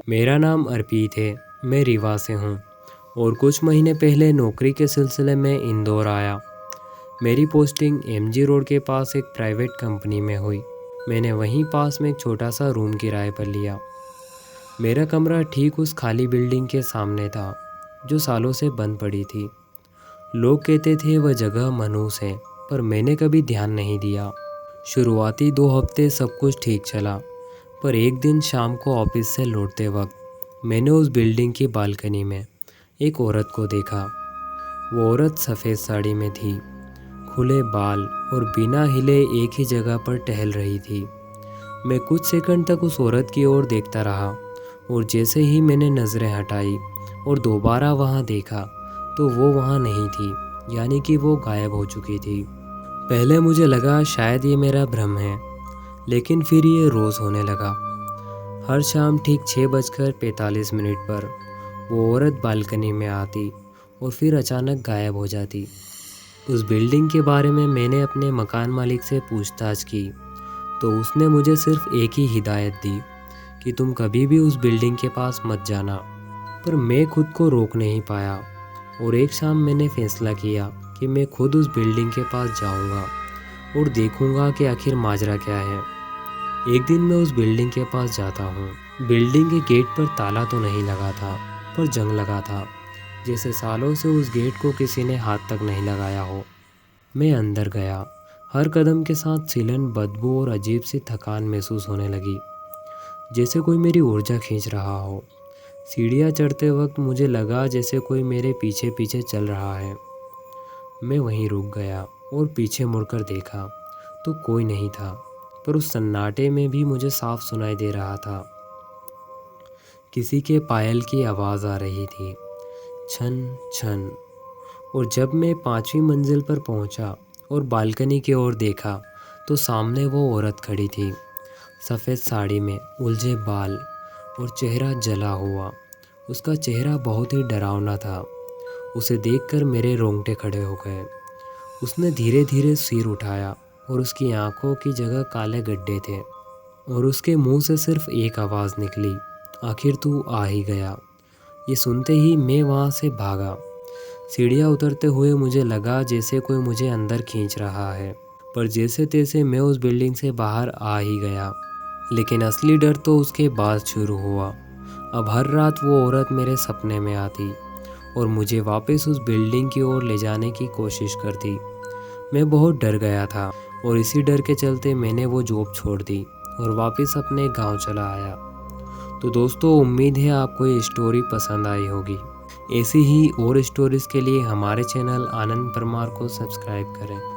मेरा नाम अर्पित है। मैं रीवा से हूँ और कुछ महीने पहले नौकरी के सिलसिले में इंदौर आया। मेरी पोस्टिंग एमजी रोड के पास एक प्राइवेट कंपनी में हुई। मैंने वहीं पास में एक छोटा सा रूम किराए पर लिया। मेरा कमरा ठीक उस खाली बिल्डिंग के सामने था जो सालों से बंद पड़ी थी। लोग कहते थे वह जगह मनहूस है, पर मैंने कभी ध्यान नहीं दिया। शुरुआती 2 हफ्ते सब कुछ ठीक चला, पर एक दिन शाम को ऑफिस से लौटते वक्त मैंने उस बिल्डिंग की बालकनी में एक औरत को देखा। वो औरत सफ़ेद साड़ी में थी, खुले बाल और बिना हिले एक ही जगह पर टहल रही थी। मैं कुछ सेकंड तक उस औरत की ओर देखता रहा और जैसे ही मैंने नज़रें हटाई और दोबारा वहाँ देखा तो वो वहाँ नहीं थी, यानी कि वो गायब हो चुकी थी। पहले मुझे लगा शायद ये मेरा भ्रम है, लेकिन फिर ये रोज़ होने लगा। हर शाम ठीक 6:45 पर वो औरत बालकनी में आती और फिर अचानक गायब हो जाती। उस बिल्डिंग के बारे में मैंने अपने मकान मालिक से पूछताछ की तो उसने मुझे सिर्फ एक ही हिदायत दी कि तुम कभी भी उस बिल्डिंग के पास मत जाना। पर मैं खुद को रोक नहीं पाया और एक शाम मैंने फैसला किया कि मैं खुद उस बिल्डिंग के पास जाऊंगा और देखूंगा कि आखिर माजरा क्या है। एक दिन मैं उस बिल्डिंग के पास जाता हूँ। बिल्डिंग के गेट पर ताला तो नहीं लगा था, पर जंग लगा था, जैसे सालों से उस गेट को किसी ने हाथ तक नहीं लगाया हो। मैं अंदर गया। हर कदम के साथ सीलन, बदबू और अजीब सी थकान महसूस होने लगी, जैसे कोई मेरी ऊर्जा खींच रहा हो। सीढ़ियाँ चढ़ते वक्त मुझे लगा जैसे कोई मेरे पीछे पीछे चल रहा है। मैं वहीं रुक गया और पीछे मुड़कर देखा तो कोई नहीं था, पर उस सन्नाटे में भी मुझे साफ सुनाई दे रहा था। किसी के पायल की आवाज़ आ रही थी, छन छन। और जब मैं 5वीं मंजिल पर पहुंचा और बालकनी की ओर देखा तो सामने वो औरत खड़ी थी, सफ़ेद साड़ी में, उलझे बाल और चेहरा जला हुआ। उसका चेहरा बहुत ही डरावना था। उसे देखकर मेरे रोंगटे खड़े हो गए। उसने धीरे धीरे सिर उठाया और उसकी आंखों की जगह काले गड्ढे थे और उसके मुंह से सिर्फ एक आवाज़ निकली, आखिर तू आ ही गया। ये सुनते ही मैं वहाँ से भागा। सीढ़ियाँ उतरते हुए मुझे लगा जैसे कोई मुझे अंदर खींच रहा है, पर जैसे तैसे मैं उस बिल्डिंग से बाहर आ ही गया। लेकिन असली डर तो उसके बाद शुरू हुआ। अब हर रात वो औरत मेरे सपने में आती और मुझे वापस उस बिल्डिंग की ओर ले जाने की कोशिश करती। मैं बहुत डर गया था और इसी डर के चलते मैंने वो जॉब छोड़ दी और वापस अपने गांव चला आया। तो दोस्तों, उम्मीद है आपको ये स्टोरी पसंद आई होगी। ऐसी ही और स्टोरीज़ के लिए हमारे चैनल आनंद परमार को सब्सक्राइब करें।